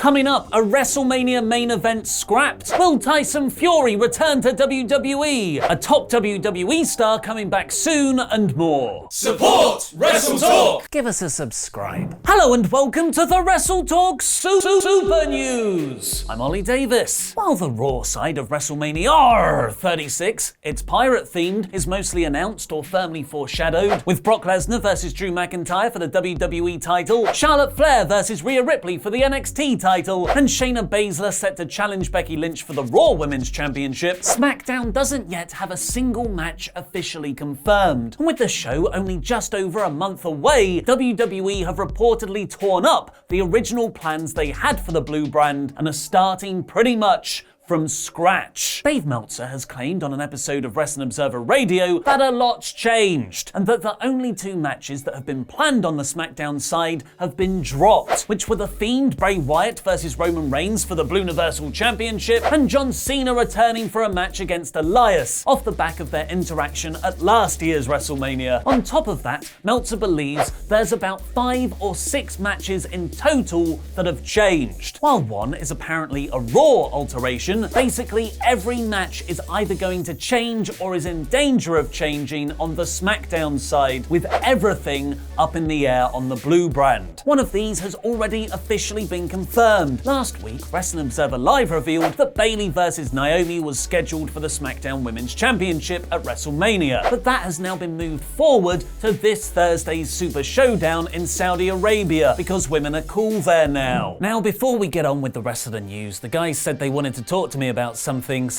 Coming up, a WrestleMania main event scrapped. Will Tyson Fury return to WWE? A top WWE star coming back soon, and more. Support WrestleTalk! Give us a subscribe. Hello and welcome to the WrestleTalk Super News. I'm Ollie Davis. While the Raw side of WrestleMania 36, it's pirate themed, is mostly announced or firmly foreshadowed, with Brock Lesnar versus Drew McIntyre for the WWE title, Charlotte Flair versus Rhea Ripley for the NXT title, and Shayna Baszler set to challenge Becky Lynch for the Raw Women's Championship, SmackDown doesn't yet have a single match officially confirmed. And with the show only just over a month away, WWE have reportedly torn up the original plans they had for the blue brand and are starting pretty much from scratch. Dave Meltzer has claimed on an episode of Wrestling Observer Radio that a lot's changed, and that the only two matches that have been planned on the SmackDown side have been dropped, which were The Fiend Bray Wyatt versus Roman Reigns for the Blue Universal Championship, and John Cena returning for a match against Elias, off the back of their interaction at last year's WrestleMania. On top of that, Meltzer believes there's about 5 or 6 matches in total that have changed. While one is apparently a Raw alteration, basically every match is either going to change or is in danger of changing on the SmackDown side, with everything up in the air on the blue brand. One of these has already officially been confirmed. Last week, Wrestling Observer Live revealed that Bayley versus Naomi was scheduled for the SmackDown Women's Championship at WrestleMania, but that has now been moved forward to this Thursday's Super Showdown in Saudi Arabia, because women are cool there now. Now, before we get on with the rest of the news, the guys said they wanted to talk to me about something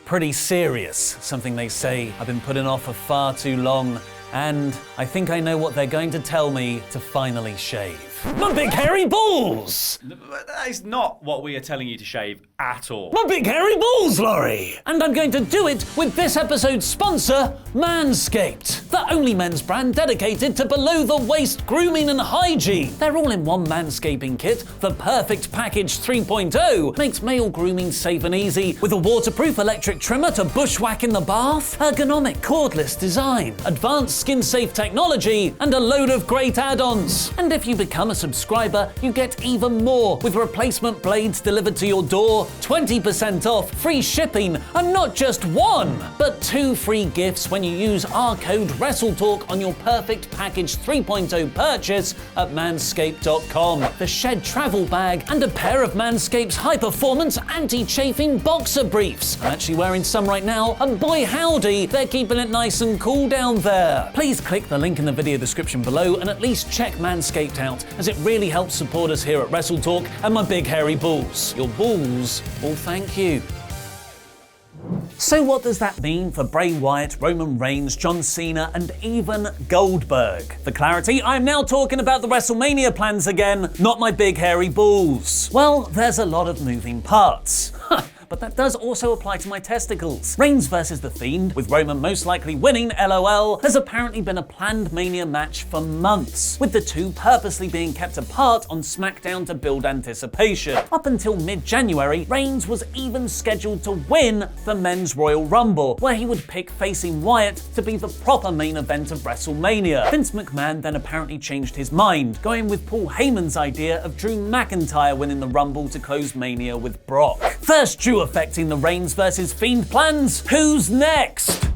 pretty serious, something they say I've been putting off for far too long, and I think I know what they're going to tell me to finally shave. My big hairy balls! That is not what we are telling you to shave at all. My big hairy balls, Laurie! And I'm going to do it with this episode's sponsor, Manscaped, the only men's brand dedicated to below-the-waist grooming and hygiene. Their all-in-one manscaping kit, the Perfect Package 3.0, makes male grooming safe and easy, with a waterproof electric trimmer to bushwhack in the bath, ergonomic cordless design, advanced skin-safe technology, and a load of great add-ons. And if you become a subscriber, you get even more, with replacement blades delivered to your door, 20% off, free shipping, and not just 1, but 2 free gifts when you use our code WrestleTalk on your Perfect Package 3.0 purchase at manscaped.com. The Shed travel bag and a pair of Manscaped's high-performance anti-chafing boxer briefs. I'm actually wearing some right now, and boy howdy, they're keeping it nice and cool down there. Please click the link in the video description below and at least check Manscaped out, as it really helps support us here at WrestleTalk and my big hairy balls. Your balls will thank you. So what does that mean for Bray Wyatt, Roman Reigns, John Cena, and even Goldberg? For clarity, I'm now talking about the WrestleMania plans again, not my big hairy balls. Well, there's a lot of moving parts. But that does also apply to my testicles. Reigns versus The Fiend, with Roman most likely winning, LOL, has apparently been a planned Mania match for months, with the two purposely being kept apart on SmackDown to build anticipation. Up until mid-January, Reigns was even scheduled to win the Men's Royal Rumble, where he would pick facing Wyatt to be the proper main event of WrestleMania. Vince McMahon then apparently changed his mind, going with Paul Heyman's idea of Drew McIntyre winning the Rumble to close Mania with Brock. First Drew affecting the Reigns versus Fiend plans? Who's next?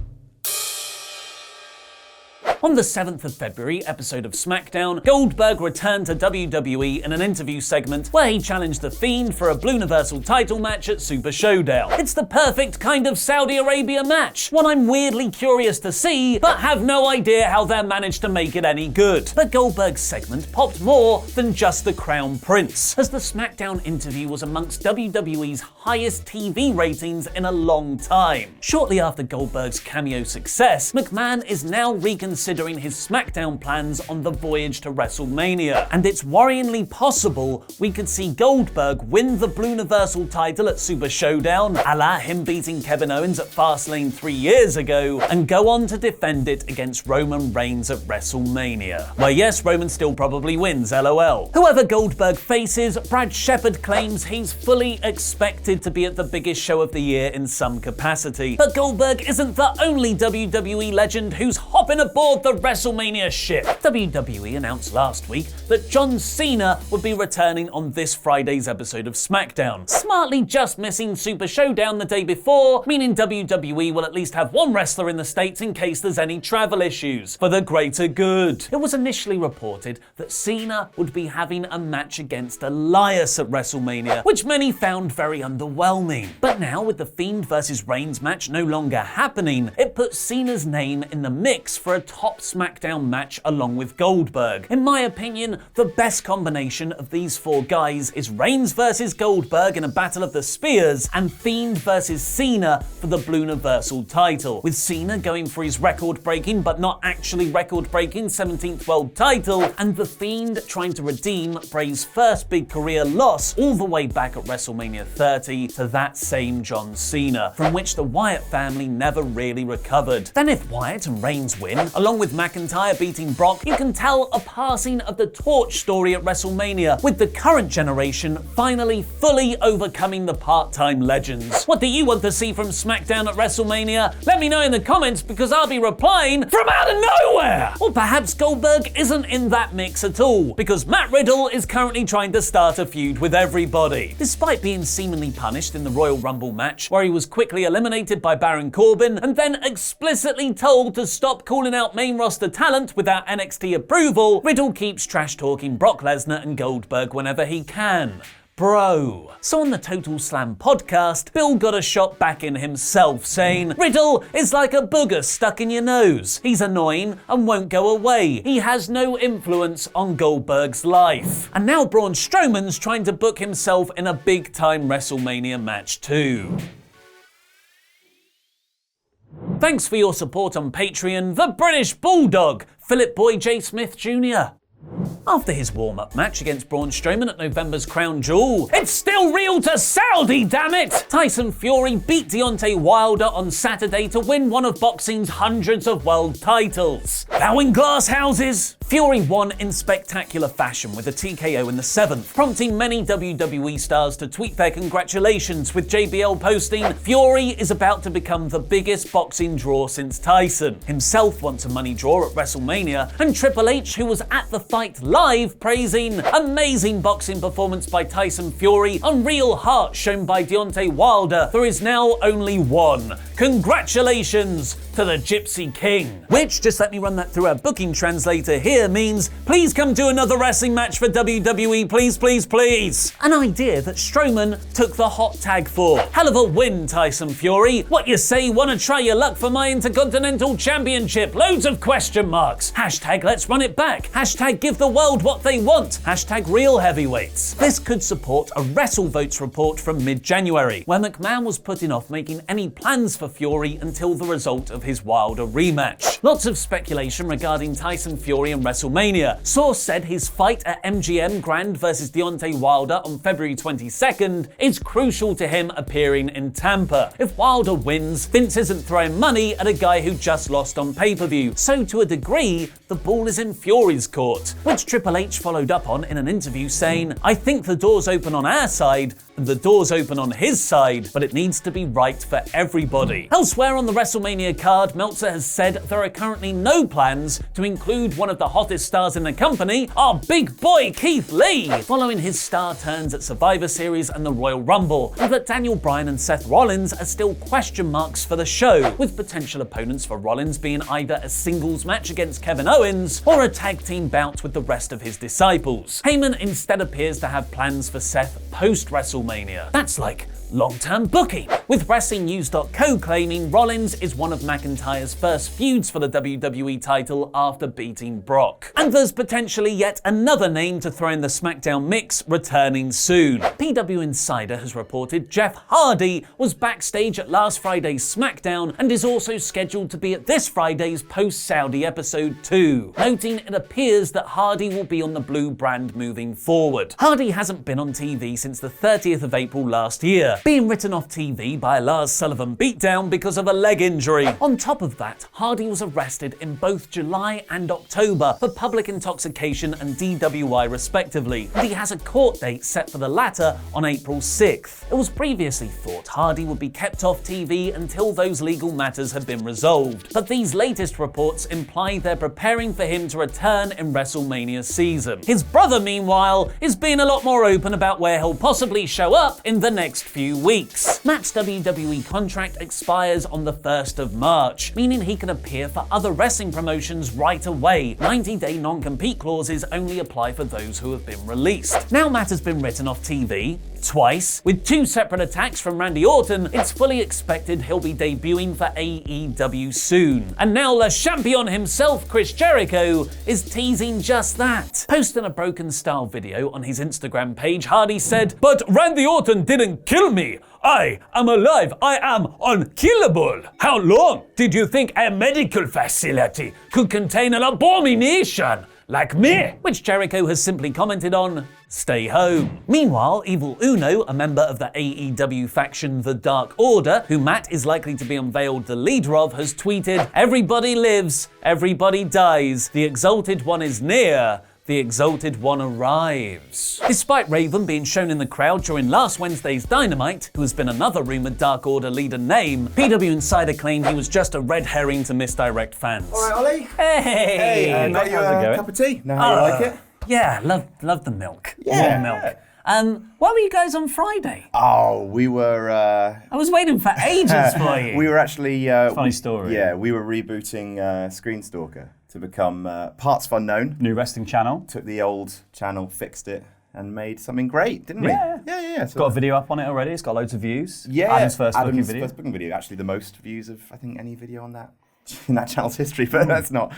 On the 7th of February episode of SmackDown, Goldberg returned to WWE in an interview segment where he challenged The Fiend for a Blue Universal title match at Super Showdown. It's the perfect kind of Saudi Arabia match, one I'm weirdly curious to see, but have no idea how they managed to make it any good. But Goldberg's segment popped more than just the Crown Prince, as the SmackDown interview was amongst WWE's highest TV ratings in a long time. Shortly after Goldberg's cameo success, McMahon is now reconsidering his SmackDown plans on the voyage to WrestleMania, and it's worryingly possible we could see Goldberg win the Blue Universal title at Super Showdown, a la him beating Kevin Owens at Fastlane 3 years ago, and go on to defend it against Roman Reigns at WrestleMania. Well, yes, Roman still probably wins, LOL. Whoever Goldberg faces, Brad Shepard claims he's fully expected to be at the biggest show of the year in some capacity. But Goldberg isn't the only WWE legend who's hopping aboard aboard the WrestleMania ship. WWE announced last week that John Cena would be returning on this Friday's episode of SmackDown, smartly just missing Super Showdown the day before, meaning WWE will at least have one wrestler in the States in case there's any travel issues, for the greater good. It was initially reported that Cena would be having a match against Elias at WrestleMania, which many found very underwhelming. But now, with the Fiend vs Reigns match no longer happening, it puts Cena's name in the mix for a top SmackDown match along with Goldberg. In my opinion, the best combination of these four guys is Reigns vs Goldberg in a battle of the spears, and Fiend vs Cena for the Blue Universal title, with Cena going for his record-breaking but not actually record-breaking 17th world title, and the Fiend trying to redeem Bray's first big career loss all the way back at WrestleMania 30 to that same John Cena, from which the Wyatt family never really recovered. Then if Wyatt and Reigns win, along with McIntyre beating Brock, you can tell a passing of the torch story at WrestleMania, with the current generation finally fully overcoming the part-time legends. What do you want to see from SmackDown at WrestleMania? Let me know in the comments, because I'll be replying from out of nowhere! Or perhaps Goldberg isn't in that mix at all, because Matt Riddle is currently trying to start a feud with everybody. Despite being seemingly punished in the Royal Rumble match, where he was quickly eliminated by Baron Corbin and then explicitly told to stop calling out main roster talent without NXT approval, Riddle keeps trash-talking Brock Lesnar and Goldberg whenever he can. Bro. So on the Total Slam podcast, Bill got a shot back in himself, saying, Riddle is like a booger stuck in your nose. He's annoying and won't go away. He has no influence on Goldberg's life. And now Braun Strowman's trying to book himself in a big-time WrestleMania match too. Thanks for your support on Patreon, the British Bulldog, Philip Boy J. Smith Jr. After his warm-up match against Braun Strowman at November's Crown Jewel, it's still real to Saudi, damn it! Tyson Fury beat Deontay Wilder on Saturday to win one of boxing's hundreds of world titles. Now in glass houses, Fury won in spectacular fashion with a TKO in the 7th, prompting many WWE stars to tweet their congratulations, with JBL posting, Fury is about to become the biggest boxing draw since Tyson. Himself wants a money draw at WrestleMania, and Triple H, who was at the fight live, praising amazing boxing performance by Tyson Fury, unreal heart shown by Deontay Wilder. There is now only one. Congratulations to the Gypsy King. Which, just let me run that through our booking translator here, means please come do another wrestling match for WWE, please, please, please. An idea that Strowman took the hot tag for. Hell of a win, Tyson Fury. What you say, wanna try your luck for my Intercontinental Championship? Loads of question marks. Hashtag let's run it back. Hashtag give the world what they want. Hashtag real heavyweights. This could support a WrestleVotes report from mid-January, where McMahon was putting off making any plans for Fury until the result of his Wilder rematch. Lots of speculation regarding Tyson Fury and WrestleMania. Source said his fight at MGM Grand vs Deontay Wilder on February 22nd is crucial to him appearing in Tampa. If Wilder wins, Vince isn't throwing money at a guy who just lost on pay-per-view, so to a degree, the ball is in Fury's court, which Triple H followed up on in an interview saying, I think the door's open on our side, and the door's open on his side, but it needs to be right for everybody. Elsewhere on the WrestleMania card, Meltzer has said there are currently no plans to include one of the hottest stars in the company, our big boy Keith Lee, following his star turns at Survivor Series and the Royal Rumble, and that Daniel Bryan and Seth Rollins are still question marks for the show, with potential opponents for Rollins being either a singles match against Kevin Owens or a tag team bout with the rest of his disciples. Heyman instead appears to have plans for Seth post-WrestleMania. That's like long-term booking, with WrestlingNews.co claiming Rollins is one of McIntyre's first feuds for the WWE title after beating Brock. And there's potentially yet another name to throw in the SmackDown mix returning soon. PW Insider has reported Jeff Hardy was backstage at last Friday's SmackDown and is also scheduled to be at this Friday's post-Saudi episode 2, noting it appears that Hardy will be on the blue brand moving forward. Hardy hasn't been on TV since the 30th of April last year, WrestleMania, being written off TV by a Lars Sullivan beatdown because of a leg injury. On top of that, Hardy was arrested in both July and October for public intoxication and DWI respectively, and he has a court date set for the latter on April 6th. It was previously thought Hardy would be kept off TV until those legal matters had been resolved, but these latest reports imply they're preparing for him to return in WrestleMania season. His brother, meanwhile, is being a lot more open about where he'll possibly show up in the next few weeks. Matt's WWE contract expires on the 1st of March, meaning he can appear for other wrestling promotions right away. 90-day non-compete clauses only apply for those who have been released. Now Matt has been written off TV twice, with 2 separate attacks from Randy Orton. It's fully expected he'll be debuting for AEW soon. And now Le Champion himself, Chris Jericho, is teasing just that. Posting a broken style video on his Instagram page, Hardy said, "But Randy Orton didn't kill me. I am alive. I am unkillable. How long did you think a medical facility could contain an abomination like me?" Which Jericho has simply commented on, "Stay home." Meanwhile, Evil Uno, a member of the AEW faction The Dark Order, who Matt is likely to be unveiled the leader of, has tweeted, "Everybody lives, everybody dies. The Exalted One is near. The Exalted One arrives." Despite Raven being shown in the crowd during last Wednesday's Dynamite, who has been another rumored Dark Order leader name, PW Insider claimed he was just a red herring to misdirect fans. All right, Ollie. Hey! Got you a cup of tea? Know how you like it? Yeah, love the milk. Yeah. Warm milk. Where were you guys on Friday? Oh, we were... I was waiting for ages for you. We were actually... Funny story. Yeah, we were rebooting Screen Stalker to become Parts of Unknown. New wrestling channel. Took the old channel, fixed it, and made something great, didn't we? Yeah. So Got a video up on it already. It's got loads of views. Yeah. Adam's first booking video. first booking video. Actually, the most views of, I think, any video on that in that channel's history, but that's not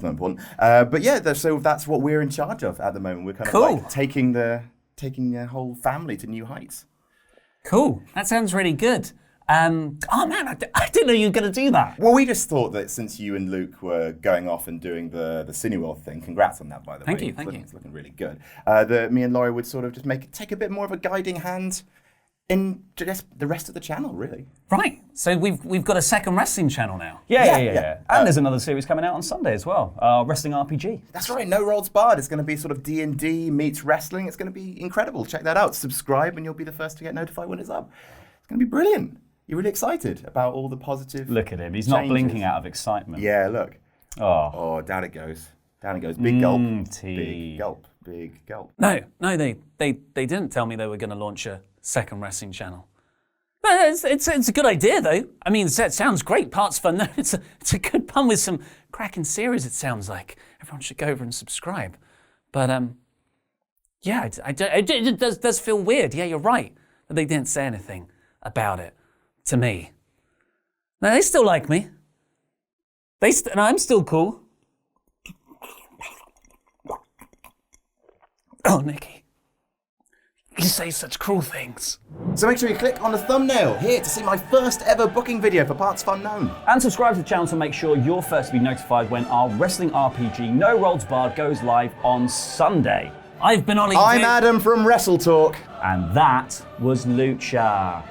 important. But yeah, so that's what we're in charge of at the moment. We're kind of like taking the whole family to new heights. Cool. That sounds really good. Oh man, I didn't know you were going to do that. Well, we just thought that since you and Luke were going off and doing the Cineworld thing, congrats on that, by the way. Thank you. It's looking really good. That me and Laurie would sort of just take a bit more of a guiding hand in just the rest of the channel, really. Right. So we've got a second wrestling channel now. Yeah. And there's another series coming out on Sunday as well. Wrestling RPG. That's right. No Rolls Barred. It's going to be sort of D&D meets wrestling. It's going to be incredible. Check that out. Subscribe, and you'll be the first to get notified when it's up. It's going to be brilliant. You're really excited about all the positive Look at him. He's changes. not blinking out of excitement. Yeah, look. Oh. Oh, down it goes. Down it goes. Big gulp. Tea. Big gulp. Big gulp. No, they didn't tell me they were going to launch a second wrestling channel. No, it's a good idea though. I mean, it sounds great. Parts fun. No, it's a good pun with some cracking series. It sounds like everyone should go over and subscribe. But yeah, it does feel weird. Yeah, you're right that they didn't say anything about it to me. No, they still like me. And I'm still cool. Oh, Nikki. You say such cruel things. So make sure you click on the thumbnail here to see my first ever booking video for Parts of Unknown. And subscribe to the channel to make sure you're first to be notified when our wrestling RPG No Rolls Barred goes live on Sunday. I've been Ollie. I'm Adam from WrestleTalk. And that was Lucha.